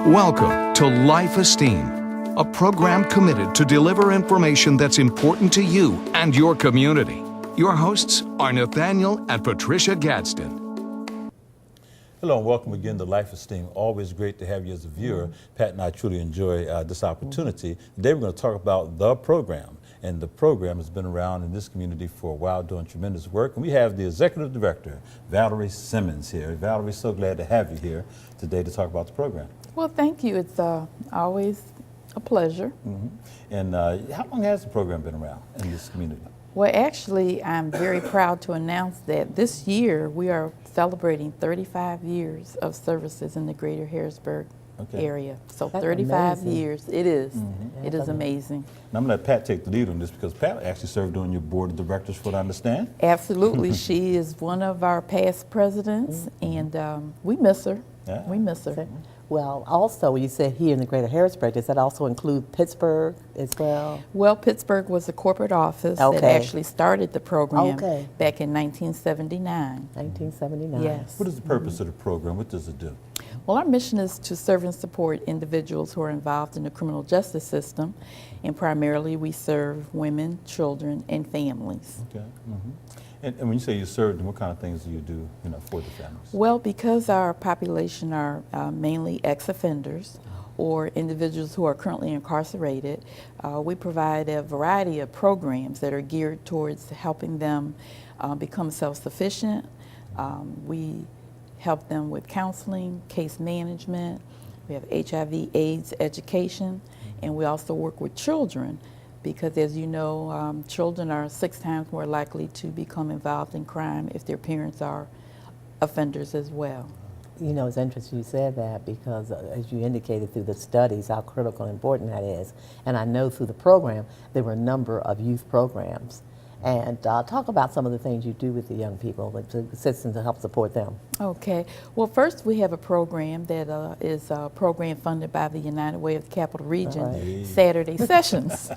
Welcome to Life Esteem, a program committed to deliver information that's important to you and your community. Your hosts are Nathaniel and Patricia Gadsden. Hello and welcome again to Life Esteem. Always great to have you as a viewer. Pat and I truly enjoy this opportunity. Today we're going to talk about the program. And the program has been around in this community for a while, doing tremendous work. And we have the Executive Director, Valerie Simmons, here. Valerie, so glad to have you here today to talk about the program. Well, thank you. It's always a pleasure. And how long has the program been around in this community? Well, actually, I'm very proud to announce that this year we are celebrating 35 years of services in the greater Harrisburg area. So that's 35 amazing. Years. It is. It is amazing. And I'm going to let Pat take the lead on this because Pat actually served on your board of directors, for what I understand. Absolutely. She is one of our past presidents, and we miss her. Yeah. We miss her. Well, also, you said here in the greater Harrisburg, does that also include Pittsburgh as well? Well, Pittsburgh was a corporate office that actually started the program back in 1979. 1979. Yes. What is the purpose of the program? What does it do? Well, our mission is to serve and support individuals who are involved in the criminal justice system, and primarily we serve women, children, and families. Okay. And when you say you serve them, what kind of things do you do, for the families? Well, because our population are mainly ex-offenders or individuals who are currently incarcerated, we provide a variety of programs that are geared towards helping them become self-sufficient. We help them with counseling, case management. We have HIV/AIDS education, and we also work with children because, as you know, children are 6 times more likely to become involved in crime if their parents are offenders as well. You know, it's interesting you said that because, as you indicated through the studies, how critical and important that is. And I know through the program, there were a number of youth programs. And talk about some of the things you do with the young people, with the citizens, to help support them. Okay. Well, first we have a program that is a program funded by the United Way of the Capital Region, Saturday Sessions.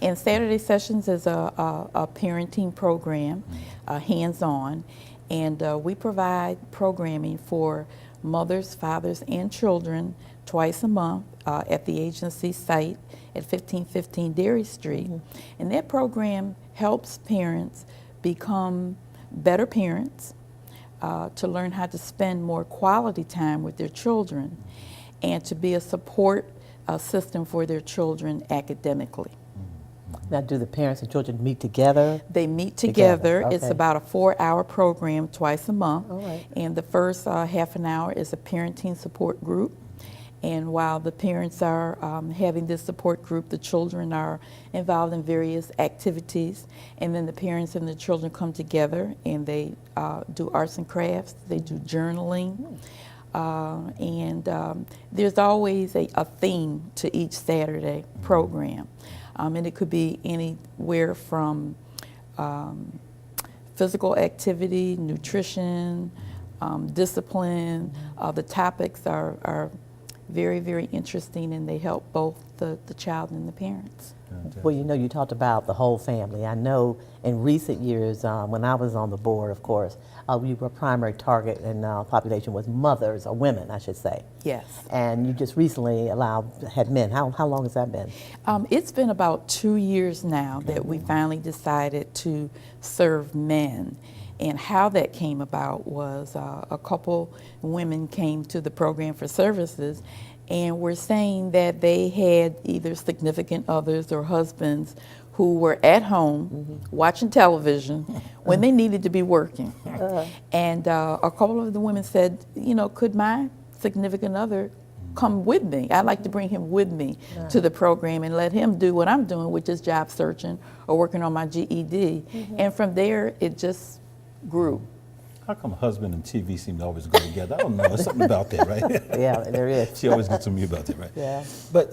And Saturday Sessions is a parenting program, hands-on, and we provide programming for mothers, fathers, and children twice a month at the agency site at 1515 Dairy Street. And that program helps parents become better parents, to learn how to spend more quality time with their children, and to be a support system for their children academically. Now, do the parents and children meet together? They meet together. Okay. It's about a 4-hour program twice a month. And the first half an hour is a parenting support group. And while the parents are having this support group, the children are involved in various activities. And then the parents and the children come together and they do arts and crafts, they do journaling. And there's always a theme to each Saturday program. And it could be anywhere from physical activity, nutrition, discipline. The topics are very, very interesting, and they help both the child and the parents. Well, you know, you talked about the whole family. I know in recent years, when I was on the board, of course, we were primary target and population was mothers, or women, I should say. Yes. And you just recently had men. How long has that been? It's been about 2 years now that we finally decided to serve men. And how that came about was a couple women came to the program for services and were saying that they had either significant others or husbands who were at home watching television when they needed to be working. And a couple of the women said, could my significant other come with me? I'd like to bring him with me to the program and let him do what I'm doing, which is job searching or working on my GED. And from there, it just grew. How come husband and TV seem to always go together? I don't know. There's something about that, right? Yeah, there is. She always gets to me about that, right? Yeah. But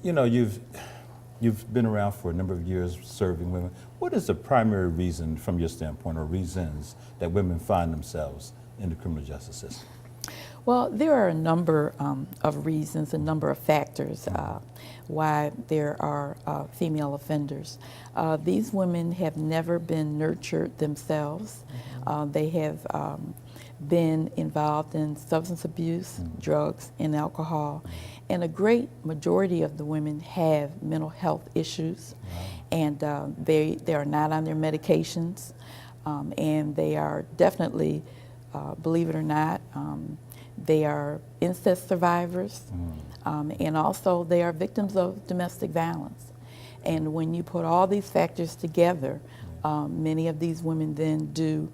you've been around for a number of years serving women. What is the primary reason, from your standpoint, or reasons that women find themselves in the criminal justice system? Well, there are a number of reasons, a number of factors why there are female offenders. These women have never been nurtured themselves. They have been involved in substance abuse, drugs, and alcohol. And a great majority of the women have mental health issues, and they are not on their medications, and they are definitely, believe it or not, they are incest survivors, and also they are victims of domestic violence. And when you put all these factors together, many of these women then do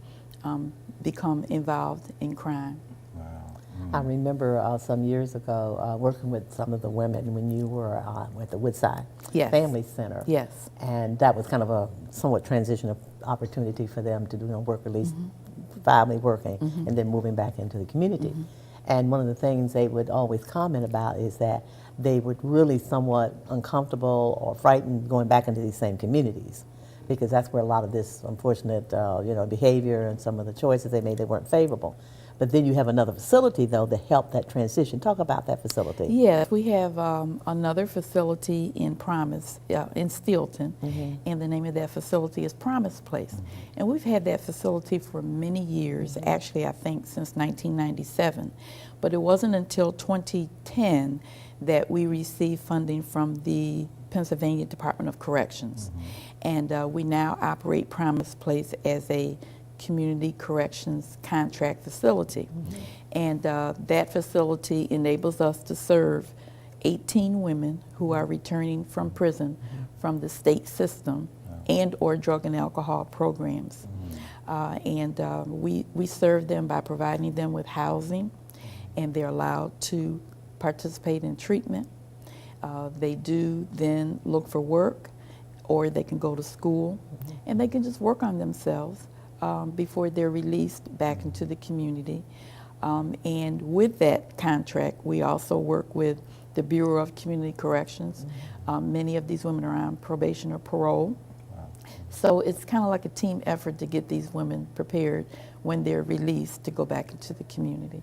become involved in crime. Wow. I remember some years ago working with some of the women when you were at the Woodside Yes. Family Center. Yes. And that was kind of a somewhat transitional opportunity for them to do work release, family working, and then moving back into the community. And one of the things they would always comment about is that they would really somewhat uncomfortable or frightened going back into these same communities, because that's where a lot of this unfortunate behavior and some of the choices they made, they weren't favorable. But then you have another facility, though, to help that transition. Talk about that facility. Yes, we have another facility in Promise, in Steelton, and the name of that facility is Promise Place. And we've had that facility for many years, actually I think since 1997. But it wasn't until 2010 that we received funding from the Pennsylvania Department of Corrections. And we now operate Promise Place as a community corrections contract facility. And that facility enables us to serve 18 women who are returning from prison from the state system and or drug and alcohol programs. And we serve them by providing them with housing, and they're allowed to participate in treatment. They do then look for work, or they can go to school, and they can just work on themselves before they're released back into the community. And with that contract, we also work with the Bureau of Community Corrections. Many of these women are on probation or parole. So it's kind of like a team effort to get these women prepared when they're released to go back into the community.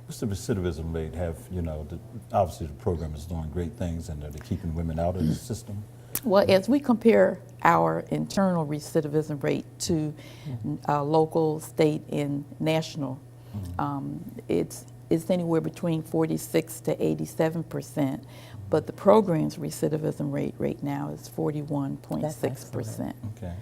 What's the recidivism rate? Obviously the program is doing great things and they're keeping women out of the system. Well, as we compare our internal recidivism rate to local, state, and national, it's anywhere between 46 to 87%, but the program's recidivism rate right now is 41.6%. Okay,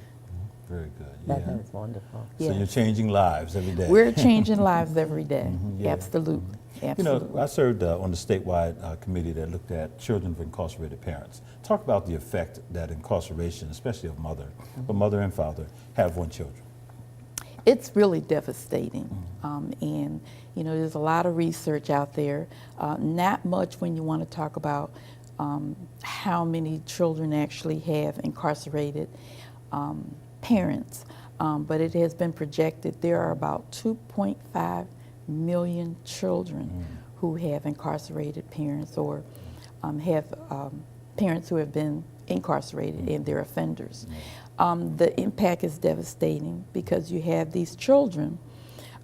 very good. That is wonderful. So Yes. you're changing lives every day. We're changing lives every day. Yeah. Absolutely. You Absolutely. know, I served on the statewide committee that looked at children of incarcerated parents. Talk about the effect that incarceration, especially of mother, but mother and father, have on children. It's really devastating. And, there's a lot of research out there, not much when you want to talk about how many children actually have incarcerated parents. But it has been projected there are about 2.5 million children who have incarcerated parents or have parents who have been incarcerated and they're offenders. The impact is devastating because you have these children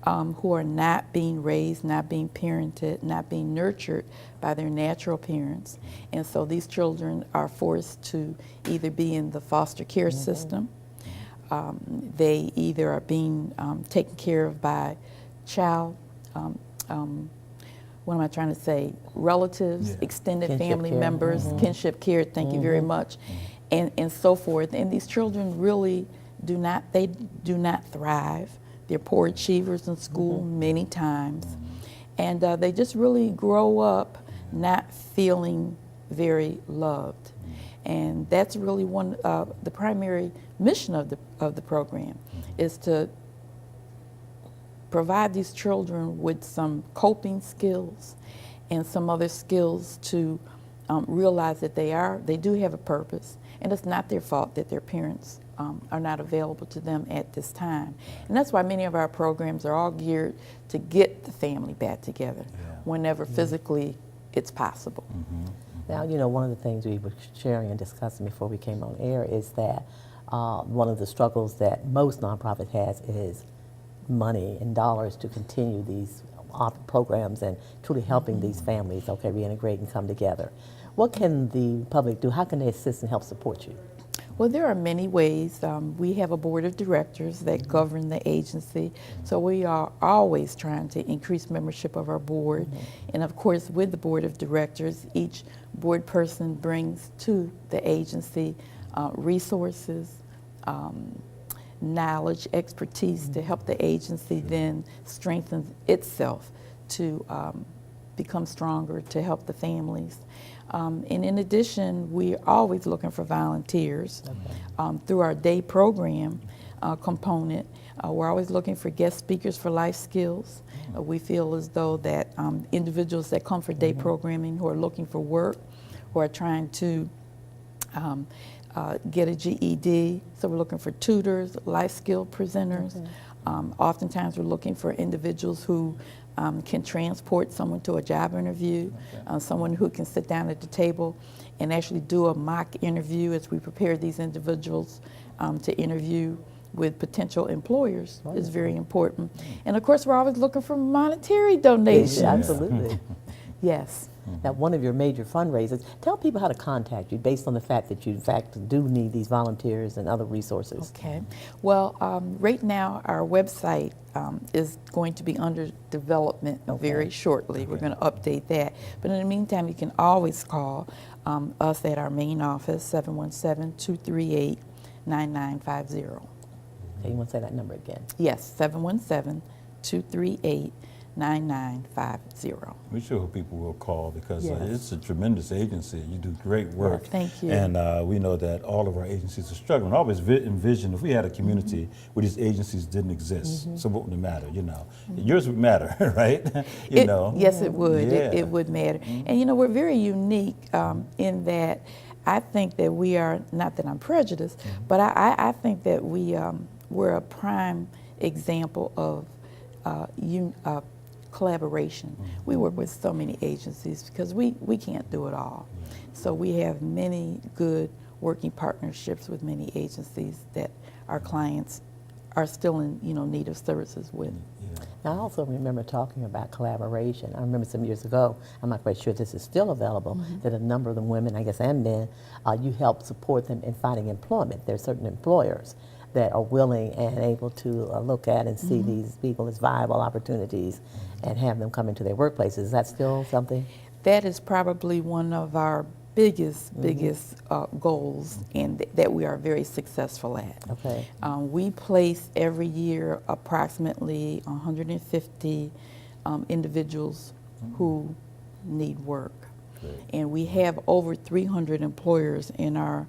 who are not being raised, not being parented, not being nurtured by their natural parents. And so these children are forced to either be in the foster care system, they either are being taken care of by child, what am I trying to say, relatives, extended Kinship family care. members, kinship care, thank you very much, and so forth. And these children really do not thrive. They're poor achievers in school many times. And they just really grow up not feeling very loved. And that's really one the primary mission of the program is to provide these children with some coping skills and some other skills to realize that they do have a purpose, and it's not their fault that their parents are not available to them at this time. And that's why many of our programs are all geared to get the family back together whenever physically it's possible. Now, one of the things we were sharing and discussing before we came on air is that one of the struggles that most nonprofits has is money and dollars to continue these programs and truly helping these families, okay, reintegrate and come together. What can the public do? How can they assist and help support you? Well, there are many ways. We have a board of directors that govern the agency, so we are always trying to increase membership of our board. And of course, with the board of directors, each board person brings to the agency resources, knowledge, expertise to help the agency then strengthen itself to become stronger, to help the families. And in addition, we're always looking for volunteers through our day program component. We're always looking for guest speakers for life skills. We feel as though that individuals that come for day programming who are looking for work, who are trying to get a GED, so we're looking for tutors, life skill presenters. Oftentimes we're looking for individuals who can transport someone to a job interview, someone who can sit down at the table and actually do a mock interview as we prepare these individuals to interview with potential employers is very important. And of course, we're always looking for monetary donations. Yes, absolutely. Yes. Now, one of your major fundraisers, tell people how to contact you based on the fact that you, in fact, do need these volunteers and other resources. Okay. Well, right now, our website is going to be under development very shortly. We're going to update that. But in the meantime, you can always call us at our main office, 717-238-9950. Okay, you want to say that number again? Yes, 717-238-9950. We sure hope people will call because Yes. it's a tremendous agency. You do great work. Thank you. And we know that all of our agencies are struggling. I always envision if we had a community where these agencies didn't exist, so what would it matter, you know? Yours would matter, right? you know? Yes, it would. Yeah. It would matter. And you know, we're very unique in that I think that we are, not that I'm prejudiced, but I think that we're a prime example of collaboration. We work with so many agencies because we can't do it all. So we have many good working partnerships with many agencies that our clients are still in need of services with. Now, I also remember talking about collaboration. I remember some years ago, I'm not quite sure if this is still available, that a number of the women, I guess, and men, you help support them in finding employment. There are certain employers that are willing and able to look at and see these people as viable opportunities and have them come into their workplaces. Is that still something? That is probably one of our biggest goals, and that we are very successful at. Okay. We place every year approximately 150 individuals who need work. Great. And we have over 300 employers in our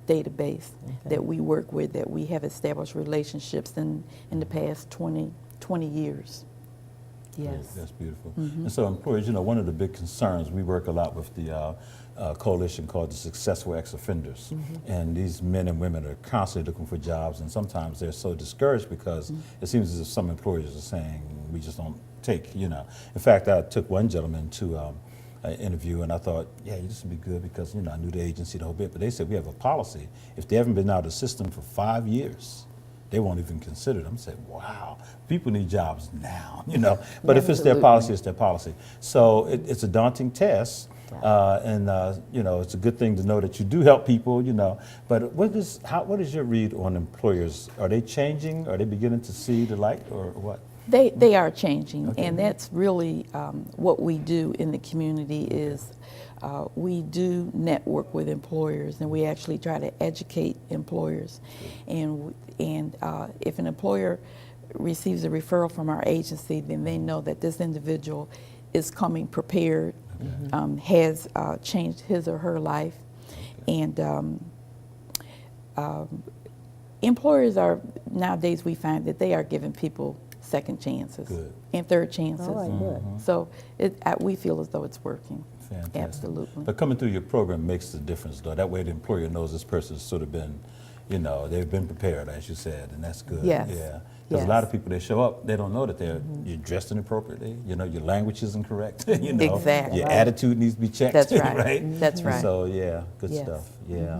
database that we work with, that we have established relationships in the past 20 years. Yes. That's beautiful. And so employers, one of the big concerns, we work a lot with the coalition called the Successful Ex-Offenders. And these men and women are constantly looking for jobs, and sometimes they're so discouraged because it seems as if some employers are saying, we just don't take, In fact, I took one gentleman to an interview, and I thought, yeah, this would be good because, I knew the agency the whole bit, but they said we have a policy. If they haven't been out of the system for 5 years, they won't even consider them. I said, wow, people need jobs now, But if it's their policy, it's their policy. So it's a daunting test, and it's a good thing to know that you do help people, But what is your read on employers? Are they changing? Are they beginning to see the light, or what? They are changing, and that's really what we do in the community is we do network with employers, and we actually try to educate employers. And if an employer receives a referral from our agency, then they know that this individual is coming prepared, has changed his or her life, and employers are, nowadays we find that they are giving people second chances and third chances. So we feel as though it's working. Fantastic. Absolutely. But coming through your program makes the difference, though. That way the employer knows this person's sort of been, they've been prepared, as you said, and that's good. Yes. Yeah. Because a lot Yes. of people, they show up, they don't know that you're dressed inappropriately, your language isn't correct, Exactly. your Right. attitude needs to be checked. That's right. right? That's right. So, yeah, good Yes. stuff. Yeah.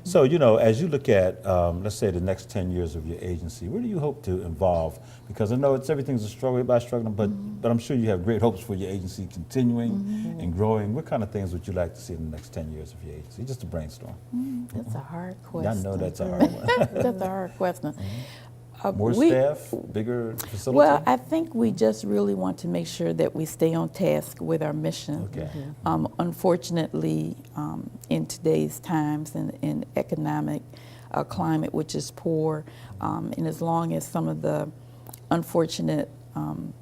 So, as you look at, let's say, the next 10 years of your agency, where do you hope to involve? Because I know everything's a struggle, everybody's struggling, but I'm sure you have great hopes for your agency continuing and growing. What kind of things would you like to see in the next 10 years of your agency? Just to brainstorm. That's a hard I question. know that's a hard one. That's a hard question. More staff, bigger facility? Well, I think we just really want to make sure that we stay on task with our mission. Okay. Unfortunately, in today's times and in economic climate, which is poor, and as long as some of the unfortunate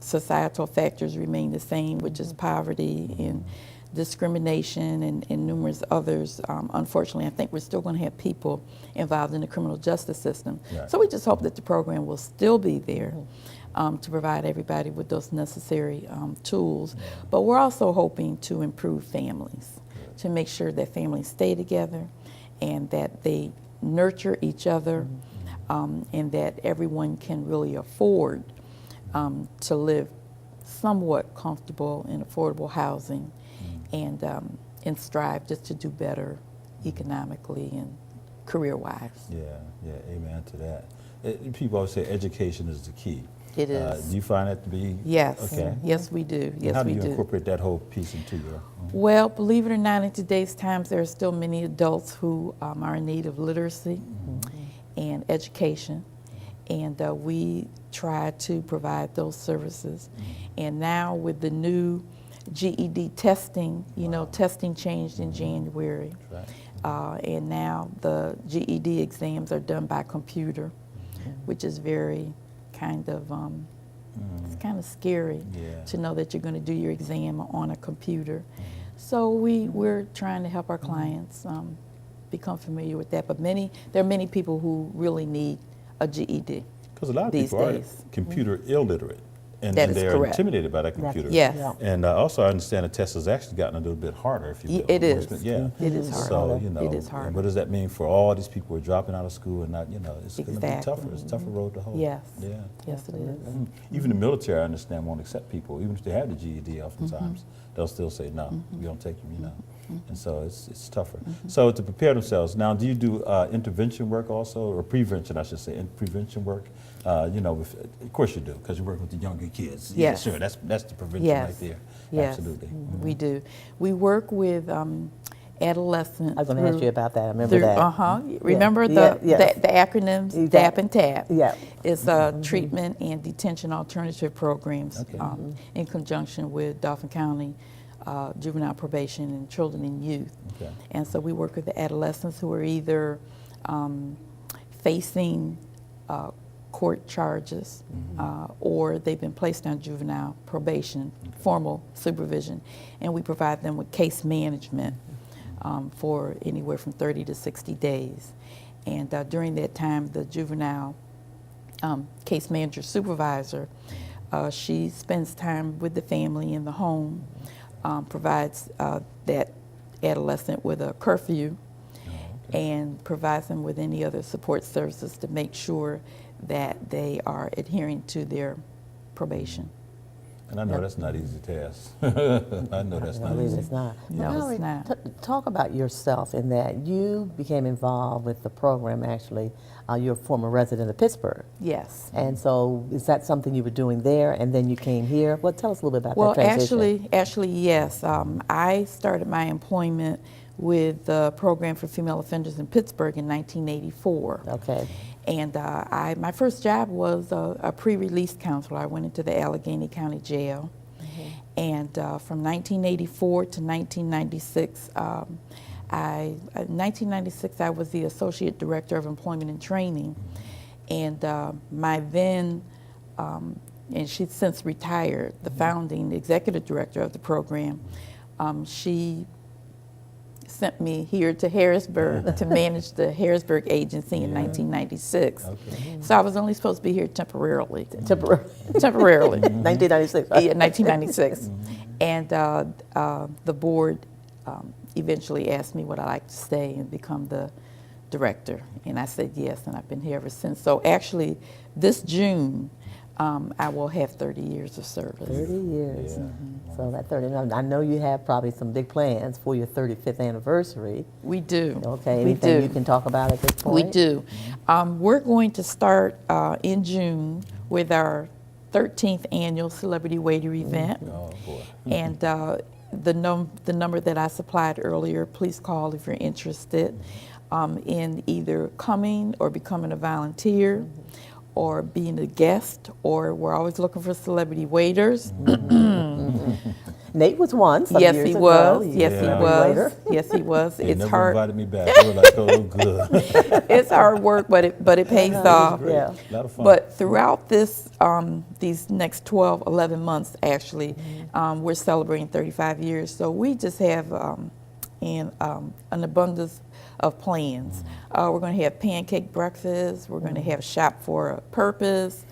societal factors remain the same, which is poverty and discrimination and numerous others, unfortunately, I think we're still going to have people involved in the criminal justice system. Right. So we just hope that the program will still be there to provide everybody with those necessary tools. But we're also hoping to improve families, to make sure that families stay together and that they nurture each other, and that everyone can really afford to live somewhat comfortable in affordable housing, and strive just to do better economically and career-wise. Yeah, amen to that. People always say education is the key. It is. Do you find that to be? Yes. Okay. Yes, we do. Yes, How do we you do. incorporate that whole piece into your? Well, believe it or not, in today's times, there are still many adults who are in need of literacy and education, and we try to provide those services. And now with the new GED testing, testing changed in January, Right. and now the GED exams are done by computer, which is very kind of it's kind of scary Yeah. to know that you're going to do your exam on a computer. So we're trying to help our clients become familiar with that. But there are many people who really need a GED. Because a lot of these people days. are computer illiterate, and That is they're correct. intimidated by that computer. Yes. Yeah. And also, I understand the test has actually gotten a little bit harder. If you will. It is. Yeah. It is harder. So It is harder. What does that mean for all these people who are dropping out of school and not? It's going to be Exactly. tougher. It's a tougher road to hoe. Yes. Yeah. Yes, it is. Even the military, I understand, won't accept people, even if they have the GED. Oftentimes, they'll still say no. We don't take you. And so it's tougher. So to prepare themselves. Now, do you do intervention work also, or prevention? I should say, prevention work. Of course you do, because you work with the younger kids. Yes. Yeah, sure. That's the prevention Yes. right there. Yes. Absolutely. We do. We work with adolescents. I was going to ask you about that. I remember through, that. Remember Yeah, yes. the acronyms Exactly. DAP and TAP. Yeah. It's treatment and detention alternative programs Okay. in conjunction with Dauphin County Juvenile Probation and Children and Youth. Okay. And so we work with the adolescents who are either facing court charges or they've been placed on juvenile probation, formal supervision, and we provide them with case management for anywhere from 30 to 60 days. And during that time, the juvenile case manager supervisor, she spends time with the family in the home, provides that adolescent with a curfew, and provides them with any other support services to make sure that they are adhering to their probation. And I know that's not an easy task. I know that's not I believe easy. it's not. No, Valerie, it's not. Talk about yourself in that you became involved with the program, actually. You're a former resident of Pittsburgh. Yes. And so is that something you were doing there and then you came here? Well, tell us a little bit about Well, that transition. actually, yes. I started my employment with the Program for Female Offenders in Pittsburgh in 1984. Okay. And my first job was a pre-release counselor. I went into the Allegheny County Jail. And from 1984 to 1996, in 1996 I was the Associate Director of Employment and Training. And my then, and she's since retired, the founding executive director of the program, she sent me here to Harrisburg to manage the Harrisburg agency in 1996. Okay. So I was only supposed to be here temporarily. Temporarily. Temporarily. 1996. Yeah, 1996. And the board eventually asked me would I like to stay and become the director. And I said yes, and I've been here ever since. So actually, this June, I will have 30 years of service. 30 years. Yeah. So that 30, now, I know you have probably some big plans for your 35th anniversary. We do. Okay, We anything do. you can talk about at this point? We do. We're going to start in June with our 13th annual Celebrity Waiter event. Oh, boy. And the number that I supplied earlier, please call if you're interested in either coming or becoming a volunteer or being a guest, or we're always looking for celebrity waiters. Nate was one some Yes, years he ago. was. He's Yes, a he celebrity was. waiter. Yes, he was. They It's never hard. invited me back. They were like, oh, good. It's hard work, but it pays off. Great. Yeah. A lot of fun. But throughout this, these next 12, 11 months, actually, we're celebrating 35 years. So we just have an abundance of plans. We're going to have pancake breakfast. We're going to have Shop for a Purpose,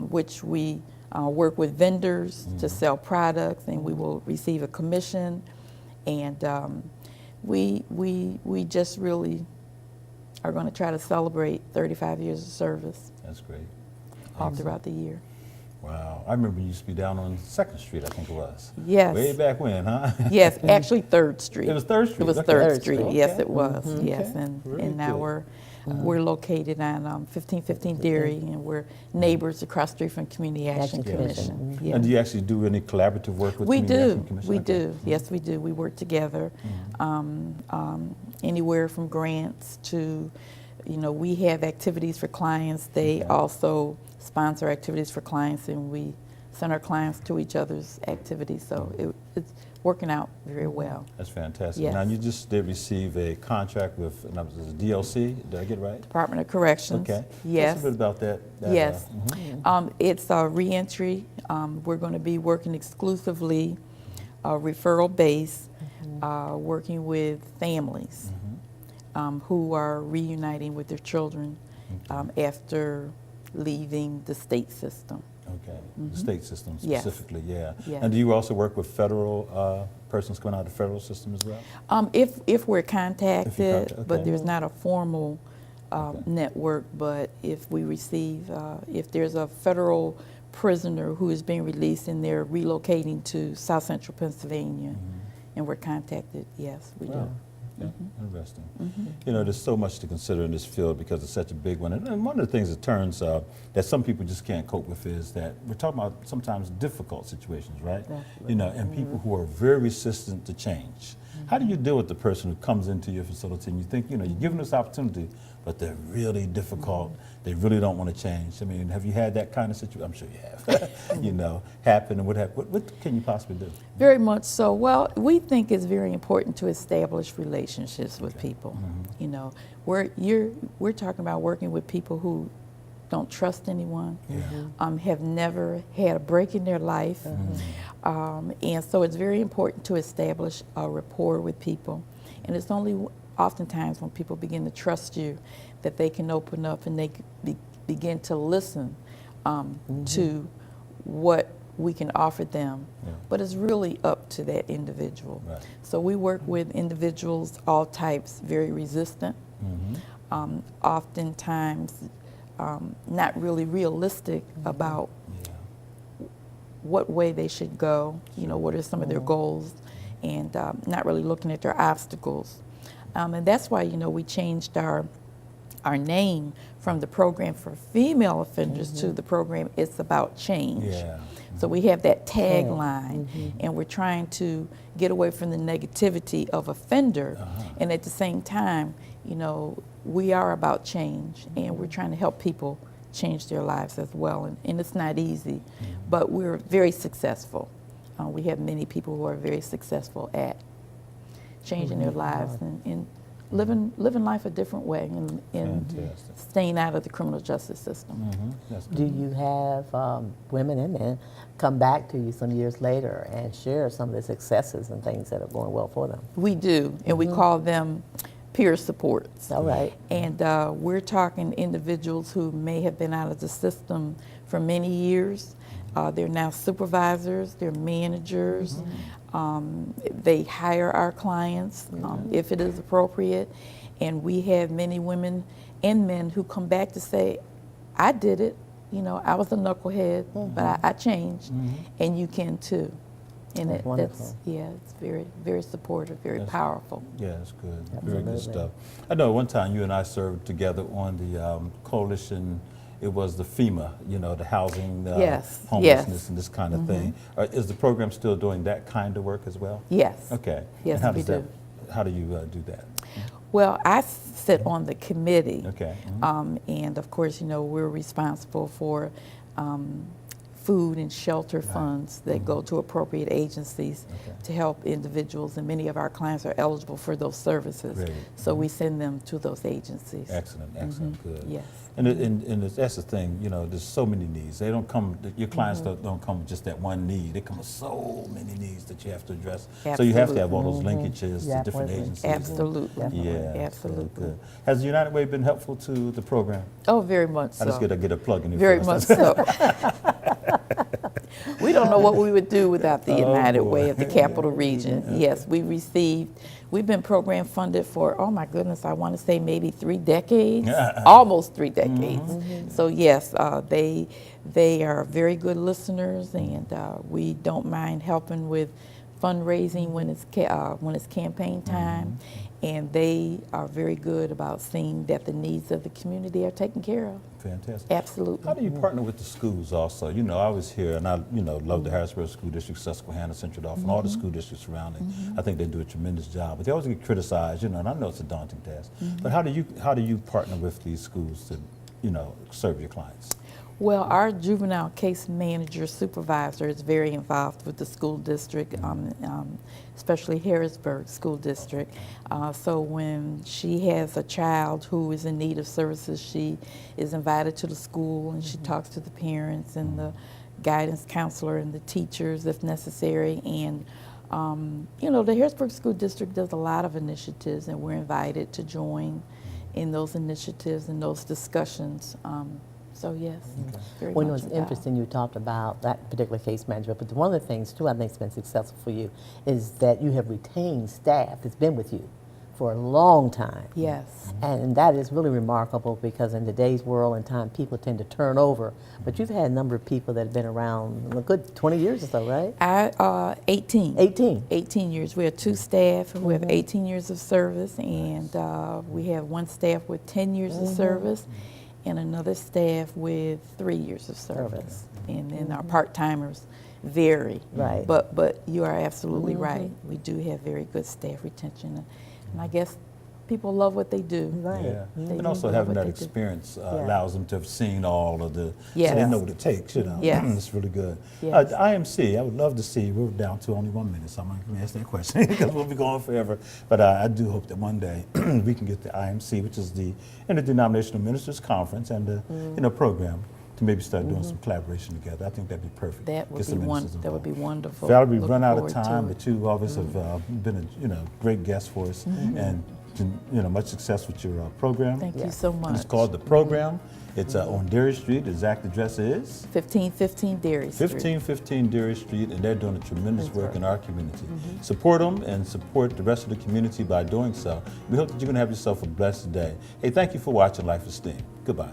which we work with vendors to sell products, and we will receive a commission. And we just really are going to try to celebrate 35 years of service That's great. all throughout the year. Wow. I remember you used to be down on 2nd Street, I think it was. Yes. Way back when, huh? Yes, actually 3rd Street. It was 3rd Street. It was Okay. 3rd Street. Okay. Yes, it was. Mhm. Yes, Okay. and Very now good. we're located on 1515 Dairy, and we're neighbors across the street from Community Action Action Commission. Commission. Yeah. And do you actually do any collaborative work with We Community do. Action Commission? We Okay. do. Yes, we do. We work together. Anywhere from grants to, we have activities for clients. They Okay. also sponsor activities for clients, and we send our clients to each other's activities. So it's working out very well. That's fantastic. Yes. Now, you just did receive a contract with, and that was a DLC, did I get it right? Department of Corrections. Okay. Yes. Tell us a bit about that. Yes. Mhm. It's a reentry. We're going to be working exclusively referral based, working with families who are reuniting with their children after leaving the state system. Okay. The state system Yes. specifically, yeah. Yes. And do you also work with federal persons coming out of the federal system as well? If we're contacted, okay. but there's not a formal Okay. network, but if we receive, if there's a federal prisoner who is being released and they're relocating to South Central Pennsylvania, and we're contacted, yes, we Wow. do. Yeah, interesting. There's so much to consider in this field because it's such a big one. And one of the things that turns that some people just can't cope with is that we're talking about sometimes difficult situations, right? And people who are very resistant to change. How do you deal with the person who comes into your facility and you think, you're giving this opportunity, but they're really difficult. They really don't want to change. I mean, have you had that kind of situation? I'm sure you have. Happen, and what can you possibly do? Very much so. Well, we think it's very important to establish relationships with people. We're talking about working with people who don't trust anyone, have never had a break in their life, and so it's very important to establish a rapport with people. And it's only oftentimes when people begin to trust you that they can open up and they begin to listen to what we can offer them. Yeah. But it's really up to that individual. Right. So we work with individuals, all types, very resistant, oftentimes not really realistic about what way they should go, what are some of their goals, and not really looking at their obstacles. And that's why, we changed our name from the program for female offenders to the program It's About Change. Yeah. So we have that tagline, and we're trying to get away from the negativity of offender, and at the same time, we are about change, and we're trying to help people change their lives as well, and it's not easy, but we're very successful. We have many people who are very successful at changing their lives and living life a different way and Fantastic. staying out of the criminal justice system. That's Do you have women and men come back to you some years later and share some of the successes and things that are going well for them? We do, and we call them peer supports. All right. And we're talking individuals who may have been out of the system for many years. They're now supervisors, they're managers. They hire our clients if it is appropriate. And we have many women and men who come back to say, I did it. You know, I was a knucklehead, but I changed, and you can too. And That's wonderful. it's very, very supportive, very powerful. Yeah, that's good. Absolutely. Very good stuff. I know one time you and I served together on the coalition. It was the FEMA, you know, the housing, Yes, homelessness, yes. and this kind of thing. Is the program still doing that kind of work as well? Yes. Okay. Yes, and how we does that, do. How do you do that? Well, I sit on the committee. Okay. And of course, you know, we're responsible for food and shelter funds that go to appropriate agencies to help individuals, and many of our clients are eligible for those services. Great. So we send them to those agencies. Excellent, excellent, good. Yes. And that's the thing, you know, there's so many needs. They don't come, your clients don't come with just that one need. They come with so many needs that you have to address. So you have to have all those linkages to different agencies. Absolutely. Yeah, Absolutely. good. Has the United Way been helpful to the program? Oh, very much so. I just get a plug in here Very first. much so. We don't know what we would do without the United boy. Way of the Capital Region. Yes, we've been program funded for, oh my goodness, I want to say maybe 3 decades, almost 3 decades. So yes, they are very good listeners, and we don't mind helping with fundraising when it's campaign time. And they are very good about seeing that the needs of the community are taken care of. Fantastic. Absolutely. How do you partner with the schools also? You know, I was here, and I, you know, love the Harrisburg School District, Susquehanna, Central Dauphin, and all the school districts surrounding. I think they do a tremendous job, but they always get criticized, you know, and I know it's a daunting task. But how do you partner with these schools to, you know, serve your clients? Well, our juvenile case manager supervisor is very involved with the school district, especially Harrisburg School District. So when she has a child who is in need of services, she is invited to the school, and she talks to the parents and the guidance counselor and the teachers if necessary. And you know, the Harrisburg School District does a lot of initiatives, and we're invited to join in those initiatives and those discussions. So yes, very Well, you know, much it's involved. interesting you talked about that particular case management, but one of the things too I think has been successful for you is that you have retained staff that's been with you for a long time. Yes. And that is really remarkable, because in today's world and time, people tend to turn over. But you've had a number of people that have been around a good 20 years or so, right? 18. 18. 18 years. We have 2 staff who have 18 years of service, and we have 1 staff with 10 years of service, and another staff with 3 years of service. And then our part-timers vary. Right. But you are absolutely right. We do have very good staff retention. And I guess people love what they do. Right. Yeah, They and do also love having what that they do. experience allows them to have seen all of the, Yes. so they know what it takes, you know. Yes. It's really good. Yes. IMC, I would love to see, we're down to only 1 minute, so I'm not going to ask that question because we'll be going forever. But I do hope that one day we can get the IMC, which is the Interdenominational Ministers Conference, and the you know, program, to maybe start doing some collaboration together. I think that'd be perfect. That would Get be some ministers that would be involved. wonderful. Valerie, we've Looking run out of forward to time, it. but you always have been a great guest for us, and you know, much success with your program. Thank you so And much. it's called The Program. It's on Derry Street. The exact address is 1515 Derry Street. 1515 Derry Street, and they're doing a tremendous work in our community. Support them and support the rest of the community by doing so. We hope that you're going to have yourself a blessed day. Hey, thank you for watching Life Esteem. Goodbye.